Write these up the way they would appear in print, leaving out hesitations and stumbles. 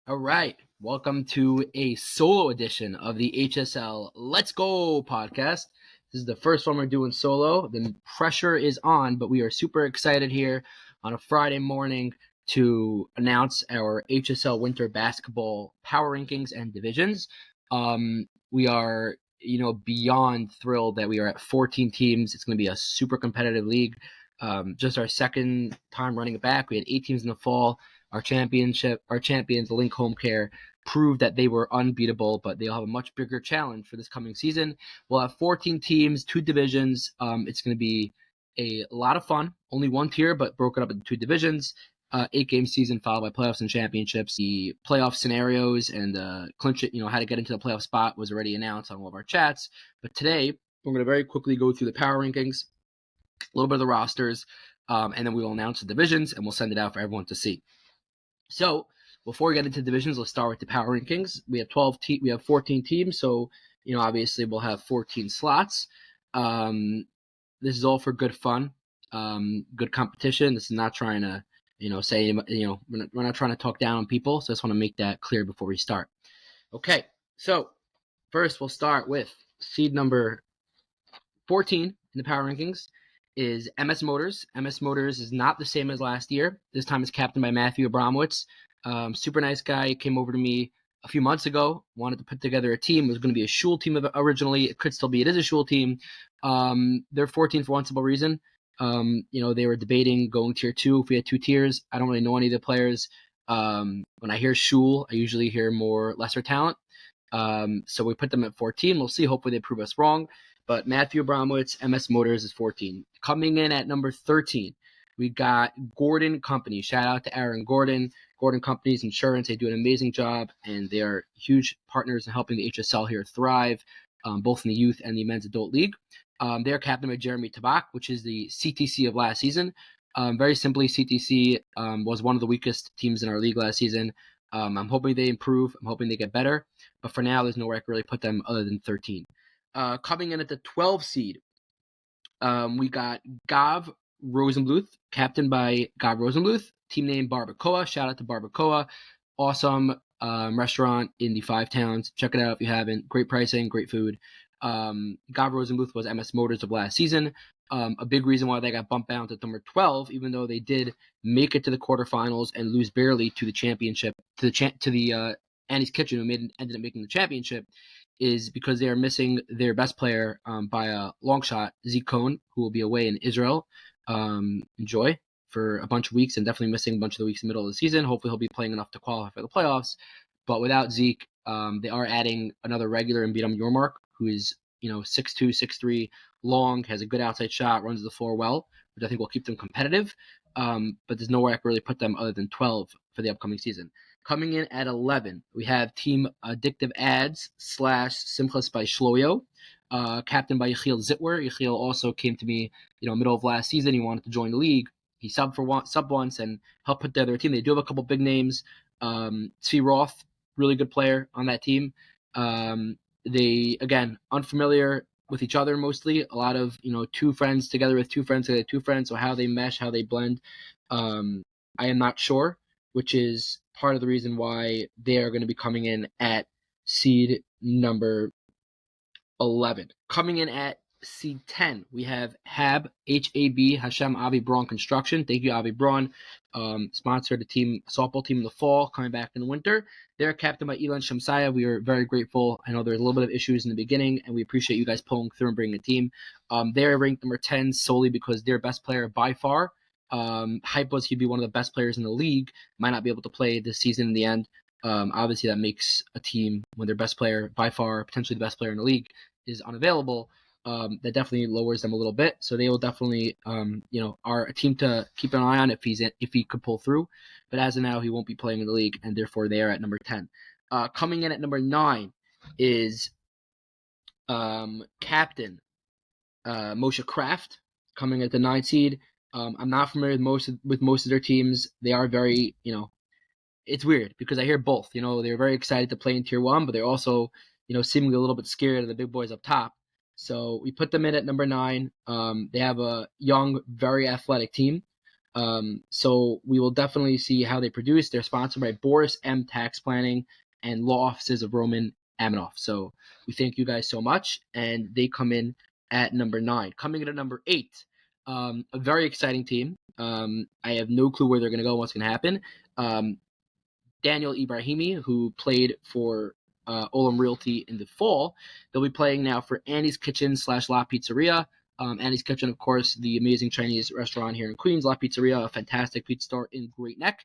All right. Welcome to a solo edition of the HSL Let's Go podcast. This is the first one we're doing solo. The pressure is on, but we are super excited here on a Friday morning to announce our HSL winter basketball power rankings and divisions. We are, beyond thrilled that we are at 14 teams. It's going to be a super competitive league. Just our second time running it back. We had 8 teams in the fall. Our champions, Link Home Care, proved that they were unbeatable, but they'll have a much bigger challenge for this coming season. We'll have 14 teams, 2 divisions. It's going to be a lot of fun. Only one tier, but broken up into 2 divisions. 8-game season followed by playoffs and championships. The playoff scenarios and clinch it, how to get into the playoff spot was already announced on all of our chats. But today, we're going to very quickly go through the power rankings, a little bit of the rosters, and then we will announce the divisions and we'll send it out for everyone to see. So before we get into divisions, let's start with the power rankings. We have 14 teams, so obviously we'll have 14 slots. This is all for good fun, good competition. This is not trying to say we're not trying to talk down on people. So I just want to make that clear before we start. Okay, so first we'll start with seed number 14 in the power rankings is MS Motors. MS Motors is not the same as last year. This time it's captained by Matthew Abramowitz. Super nice guy. He came over to me a few months ago, wanted to put together a team. It was going to be a Shul team originally. It could still be. It is a Shul team. They're 14 for one simple reason. They were debating going tier 2 if we had 2 tiers. I don't really know any of the players. When I hear Shul, I usually hear more lesser talent. So we put them at 14. We'll see. Hopefully they prove us wrong. But Matthew Abramowitz, MS Motors is 14. Coming in at number 13, we got Gordon Company. Shout out to Aaron Gordon. Gordon Company's insurance. They do an amazing job, and they are huge partners in helping the HSL here thrive, both in the youth and the men's adult league. They are captained by Jeremy Tabak, which is the CTC of last season. Very simply, CTC was one of the weakest teams in our league last season. I'm hoping they improve. I'm hoping they get better. But for now, there's nowhere I can really put them other than 13. Coming in at the 12 seed, we got Gav Rosenbluth, captained by Gav Rosenbluth, team name Barbacoa. Shout out to Barbacoa. Awesome restaurant in the 5 towns. Check it out if you haven't. Great pricing, great food. Gav Rosenbluth was MS Motors of last season. A big reason why they got bumped down to number 12, even though they did make it to the quarterfinals and lose barely to the championship, to the Annie's Kitchen, who ended up making the championship, is because they are missing their best player by a long shot, Zeke Cohn, who will be away in Israel. Enjoy for a bunch of weeks and definitely missing a bunch of the weeks in the middle of the season. Hopefully he'll be playing enough to qualify for the playoffs. But without Zeke, they are adding another regular in Bidam Yormark, who is 6'2", 6'3", long, has a good outside shot, runs the floor well, which I think will keep them competitive. But there's nowhere I can really put them other than 12 for the upcoming season. Coming in at 11, we have Team Addictive Ads / Simchas by Shloyo, captained by Yechiel Zitwer. Yechiel also came to me, middle of last season. He wanted to join the league. He subbed once and helped put together a team. They do have a couple big names. Tzvi Roth, really good player on that team. They, again, unfamiliar with each other mostly. A lot of, 2 friends together with 2 friends together, 2 friends. So how they mesh, how they blend, I am not sure, which is part of the reason why they are going to be coming in at seed number 11. Coming in at seed 10, we have HAB, H-A-B, Hashem Avi Braun Construction. Thank you, Avi Braun. Sponsored the softball team in the fall, coming back in the winter. They're captained by Elon Shamsaya. We are very grateful. I know there's a little bit of issues in the beginning, and we appreciate you guys pulling through and bringing a team. They're ranked number 10 solely because their best player by far, hype was he'd be one of the best players in the league, might not be able to play this season in the end. Obviously, that makes a team when their best player, by far, potentially the best player in the league, is unavailable. That definitely lowers them a little bit. So they will definitely, are a team to keep an eye on if he could pull through. But as of now, he won't be playing in the league, and therefore they are at number 10. Coming in at number 9 is Captain Moshe Kraft, coming at the 9 seed. I'm not familiar with most of their teams. They are very, it's weird because I hear both. They're very excited to play in Tier 1, but they're also, seemingly a little bit scared of the big boys up top. So we put them in at number 9. They have a young, very athletic team. So we will definitely see how they produce. They're sponsored by Boris M Tax Planning and Law Offices of Roman Aminoff. So we thank you guys so much. And they come in at number 9. Coming in at number 8, a very exciting team. I have no clue where they're going to go, what's going to happen. Daniel Ibrahimi, who played for Olam Realty in the fall. They'll be playing now for Annie's Kitchen / La Pizzeria. Annie's Kitchen, of course, the amazing Chinese restaurant here in Queens. La Pizzeria, a fantastic pizza store in Great Neck.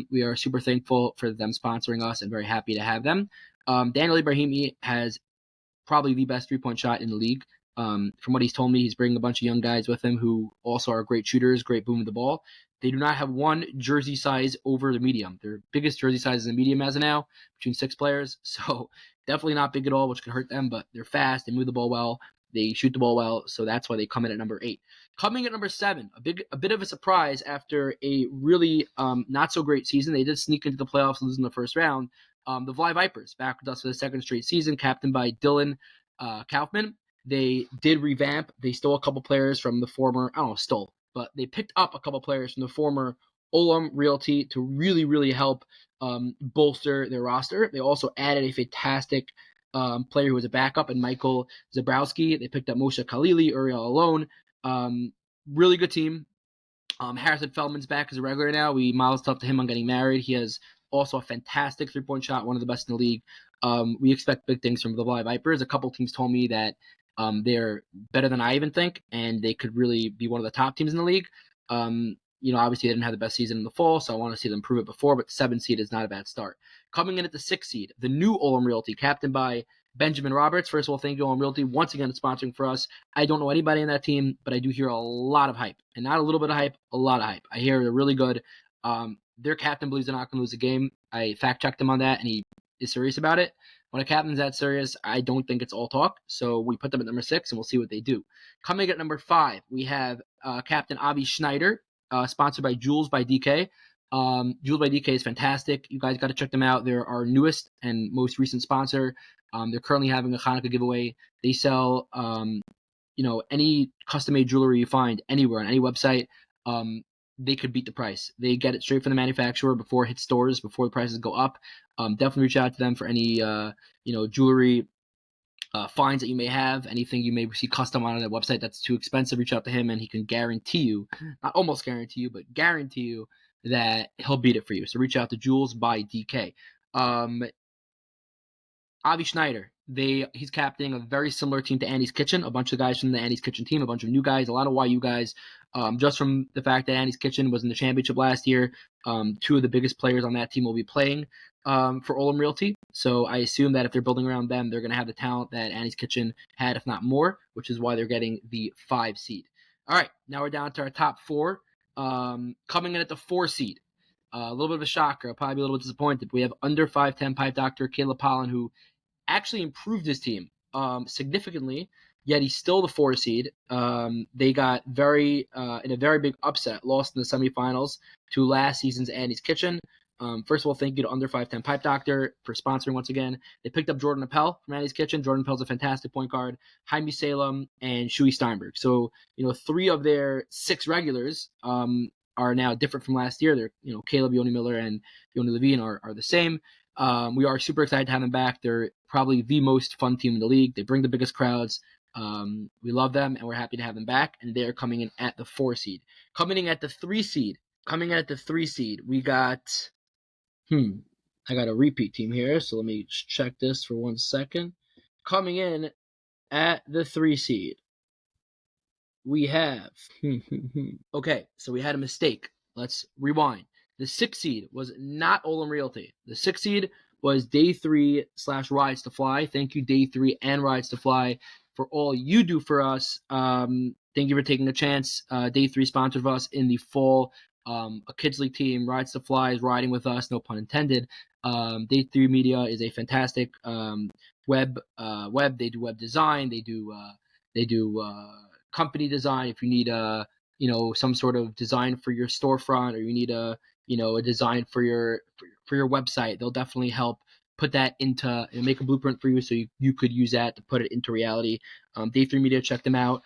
We are super thankful for them sponsoring us and very happy to have them. Daniel Ibrahimi has probably the best three-point shot in the league. From what he's told me, he's bringing a bunch of young guys with him who also are great shooters, great boom of the ball. They do not have one jersey size over the medium. Their biggest jersey size is the medium as of now, between 6 players. So definitely not big at all, which could hurt them, but they're fast. They move the ball well. They shoot the ball well. So that's why they come in at number 8. Coming at number 7, a bit of a surprise after a really not so great season. They did sneak into the playoffs, losing the first round. The Fly Vipers, back with us for the second straight season, captained by Dylan Kaufman. They did revamp. They stole a couple players from the former, but they picked up a couple players from the former Olam Realty to really, really help bolster their roster. They also added a fantastic player who was a backup in Michael Zabrowski. They picked up Moshe Khalili, Uriel Alone. Really good team. Harrison Feldman's back as a regular now. We miled up to him on getting married. He has also a fantastic three-point shot, one of the best in the league. We expect big things from the Fly Vipers. A couple teams told me that they're better than I even think, and they could really be one of the top teams in the league. Obviously they didn't have the best season in the fall, so I want to see them prove it before, but the 7 seed is not a bad start. Coming in at the 6 seed, the new Olam Realty, captained by Benjamin Roberts. First of all, thank you, Olam Realty, once again sponsoring for us. I don't know anybody in that team, but I do hear a lot of hype, and not a little bit of hype, a lot of hype. I hear they're really good. Their captain believes they're not going to lose a game. I fact-checked him on that, and he is serious about it. When a captain's that serious, I don't think it's all talk. So we put them at number 6, and we'll see what they do. Coming at number 5, we have Captain Avi Schneider, sponsored by Jules by DK. Jules by DK is fantastic. You guys got to check them out. They're our newest and most recent sponsor. They're currently having a Hanukkah giveaway. They sell, any custom-made jewelry you find anywhere on any website. They could beat the price. They get it straight from the manufacturer before it hits stores, before the prices go up. Definitely reach out to them for any, jewelry finds that you may have, anything you may see custom on a website that's too expensive. Reach out to him, and he can guarantee you, not almost guarantee you, but guarantee you that he'll beat it for you. So reach out to Jules by DK. Avi Schneider, he's captaining a very similar team to Annie's Kitchen, a bunch of guys from the Annie's Kitchen team, a bunch of new guys, a lot of YU guys, just from the fact that Annie's Kitchen was in the championship last year. 2 of the biggest players on that team will be playing for Olam Realty. So I assume that if they're building around them, they're going to have the talent that Annie's Kitchen had, if not more, which is why they're getting the 5 seed. All right, now we're down to our top 4. Coming in at the 4 seed, a little bit of a shocker. I'll probably be a little bit disappointed. We have under 5'10" pipe doctor Caleb Pollen, who actually improved his team significantly, yet he's still the 4 seed. They got in a very big upset, lost in the semifinals to last season's Annie's Kitchen. First of all, thank you to Under 5'10" Pipe Doctor for sponsoring once again. They picked up Jordan Appel from Annie's Kitchen. Jordan Appel's a fantastic point guard. Jaime Salem and Shuey Steinberg. So, 3 of their 6 regulars are now different from last year. They're, Caleb, Yoni Miller, and Yoni Levine are the same. We are super excited to have them back. They're probably the most fun team in the league. They bring the biggest crowds. We love them, and we're happy to have them back. And they're coming in at the 4 seed. Coming in at the 3 seed, we got... I got a repeat team here, so let me check this for 1 second. Coming in at the 3 seed, we have... Okay, so we had a mistake. Let's rewind. The 6 seed was not Olam Realty. The 6 seed was Day 3 / Rides to Fly. Thank you, Day 3 and Rides to Fly, for all you do for us. Thank you for taking a chance. Day 3 sponsored us in the fall. A kids league team, Rides to Fly, is riding with us, no pun intended. Day 3 Media is a fantastic web. They do web design. They do company design. If you need some sort of design for your storefront, or you need a design for your website, they'll definitely help put that into and make a blueprint for you, so you could use that to put it into reality. Day 3 Media, check them out.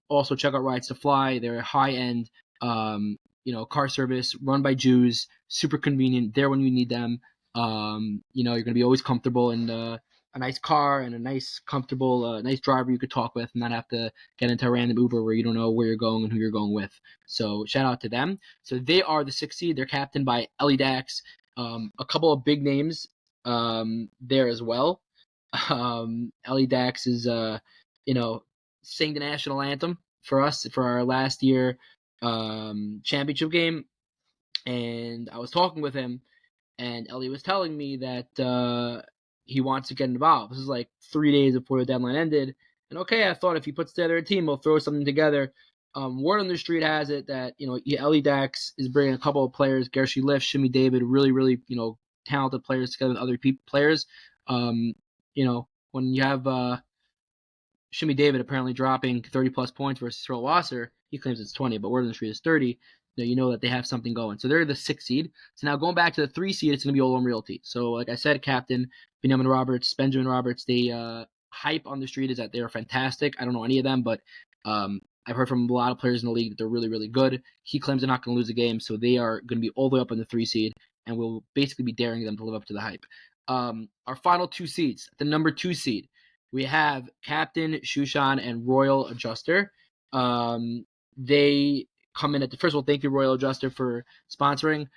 Also check out Rides to Fly. They're a high-end Car service run by Jews, super convenient, there when you need them. You're going to be always comfortable in a nice car and a nice, comfortable, nice driver you could talk with and not have to get into a random Uber where you don't know where you're going and who you're going with. So shout out to them. So they are the 6th seed. They're captained by Ellie Dax. A couple of big names there as well. Ellie Dax is, sang the national anthem for us for our last year championship game, and I was talking with him, and Ellie was telling me that he wants to get involved. This is like 3 days before the deadline ended, and okay, I thought if he puts together a team, we'll throw something together. Word on the street has it that Ellie Dax is bringing a couple of players, Gershi Lift, Shimmy David, really, really talented players together with other players. When you have Shimmy David apparently dropping 30 plus points versus Earl Wasser. He claims it's 20, but word on the street is 30. You know that they have something going. So they're the 6th seed. So now going back to the 3 seed, it's going to be Olam Realty. So like I said, Captain Benjamin Roberts, they hype on the street is that they are fantastic. I don't know any of them, but I've heard from a lot of players in the league that they're really, really good. He claims they're not going to lose a game, so they are going to be all the way up in the 3 seed, and we'll basically be daring them to live up to the hype. Our final 2 seeds, the number 2 seed, we have Captain Shushan and Royal Adjuster. They come in at first of all, thank you, Royal Adjuster, for sponsoring.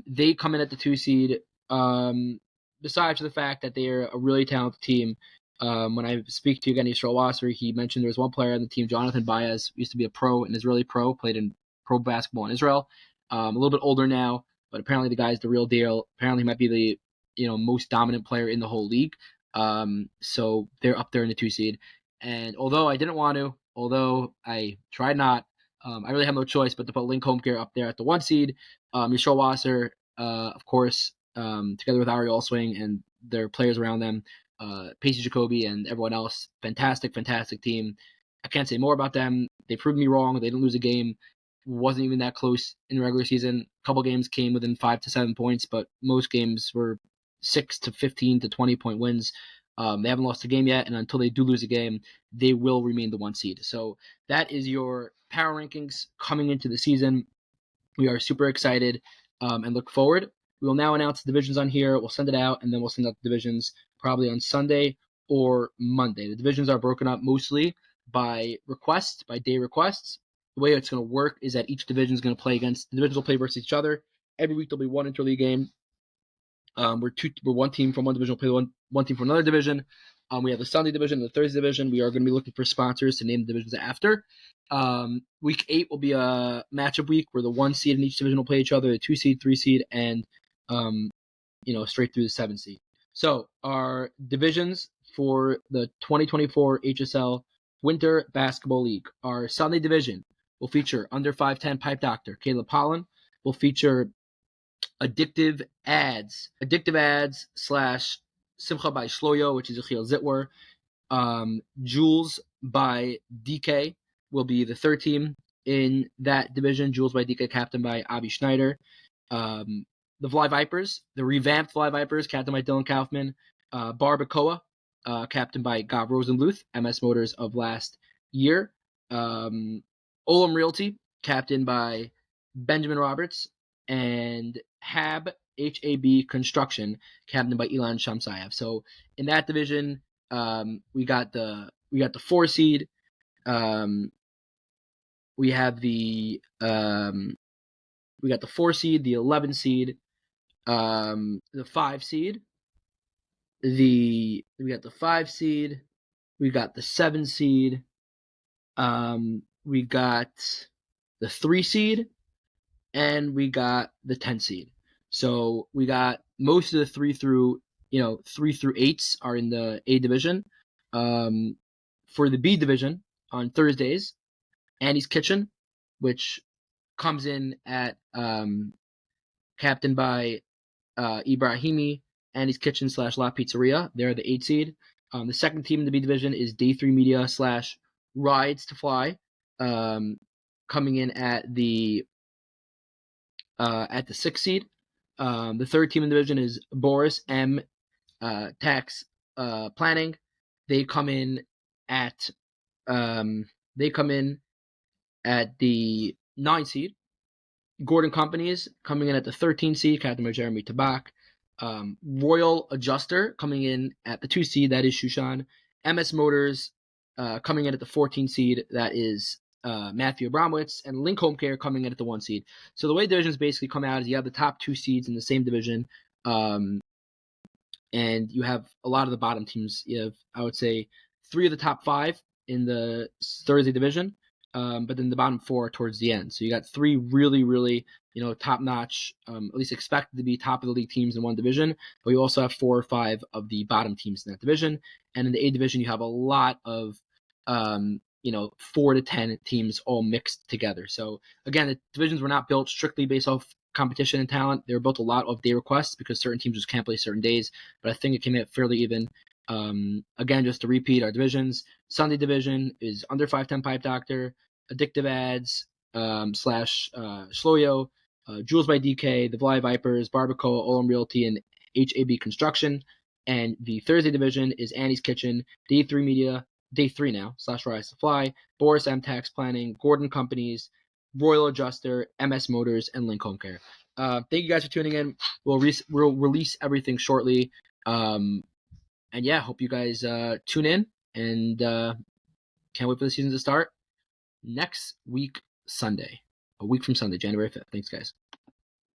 They come in at the 2 seed. Besides the fact that they are a really talented team. When I speak to Evgeny Strelwasser, he mentioned there was one player on the team, Jonathan Baez, used to be an Israeli pro, played in pro basketball in Israel. A little bit older now, but apparently the guy's the real deal. Apparently he might be the most dominant player in the whole league. So they're up there in the 2 seed. And although I didn't want to, although I tried not, I really have no choice but to put Link Homecare up there at the 1 seed. Yisrael Wasser, of course, together with Ari Allswing and their players around them, Pacey Jacoby and everyone else, fantastic, fantastic team. I can't say more about them. They proved me wrong. They didn't lose a game. Wasn't even that close in the regular season. A couple games came within 5 to 7 points, but most games were 6 to 15 to 20-point wins. They haven't lost a game yet, and until they do lose a game, they will remain the 1 seed. So that is your power rankings coming into the season. We are super excited and look forward. We will now announce the divisions on here. We'll send it out, and then we'll send out the divisions probably on Sunday or Monday. The divisions are broken up mostly by day requests. The way it's going to work is that each division is going to play the divisions will play versus each other. Every week there'll be one interleague game. We're one team from one division will play one team from another division. We have the Sunday division and the Thursday division. We are going to be looking for sponsors to name the divisions after. Week 8 will be a matchup week where the 1 seed in each division will play each other, the 2 seed, 3 seed, and straight through the 7 seed. So our divisions for the 2024 HSL Winter Basketball League. Our Sunday division will feature under 5'10" Pipe Doctor Caleb Pollen. Will feature Addictive Ads / Simcha by Shloyo, which is Yechiel Zitwer. Jules by DK will be the 3rd team in that division. Jules by DK, captained by Avi Schneider. The Fly Vipers, the revamped Fly Vipers, captained by Dylan Kaufman. Barbacoa, captained by Gav Rosenbluth, MS Motors of last year. Olam Realty, captained by Benjamin Roberts. And HAB Construction, captained by Ilan Shamsayev. So in that division, we got the 4 seed. We have the 4 seed, the 11 seed, the 5 seed. We got the 5 seed. We got the 7 seed. We got the 3 seed. And we got the 10 seed. So we got most of the 3 through 8s are in the A division. For the B division on Thursdays, Annie's Kitchen, which comes in at captained by Ibrahimi, Annie's Kitchen / La Pizzeria. They're the 8 seed. The second team in the B division is Day 3 Media / Rides to Fly, coming in at the 6th seed. The 3rd team in the division is Boris M. Tax Planning. They come in at the 9 seed. Gordon Companies coming in at the 13 seed, captain by Jeremy Tabak. Royal Adjuster coming in at the 2 seed, that is Shushan. MS Motors coming in at the 14 seed, that is Matthew Abramowitz. And Link Home Care coming in at the 1 seed. So the way divisions basically come out is you have the top 2 seeds in the same division. And you have a lot of the bottom teams. You have, I would say, 3 of the top 5 in the Thursday division, but then the bottom 4 towards the end. So you got 3 really, really, top-notch, at least expected to be top of the league teams in one division. But you also have 4 or 5 of the bottom teams in that division. And in the A division, you have a lot of, 4 to 10 teams all mixed together. So again, the divisions were not built strictly based off competition and talent. They were built a lot of day requests because certain teams just can't play certain days. But I think it came out fairly even. Again, just to repeat our divisions, Sunday division is Under 510 Pipe Doctor, Addictive Ads, slash Shloyo, Jules by DK, The Fly Vipers, Barbacoa, Olem Realty, and HAB Construction. And the Thursday division is Annie's Kitchen, Day3 Media, Day3 now, slash Rise to Fly, Boris M Tax Planning, Gordon Companies, Royal Adjuster, MS Motors, and Link Home Care. Thank you guys for tuning in. We'll release everything shortly. And yeah, hope you guys tune in, and can't wait for the season to start next week, Sunday. A week from Sunday, January 5th. Thanks, guys.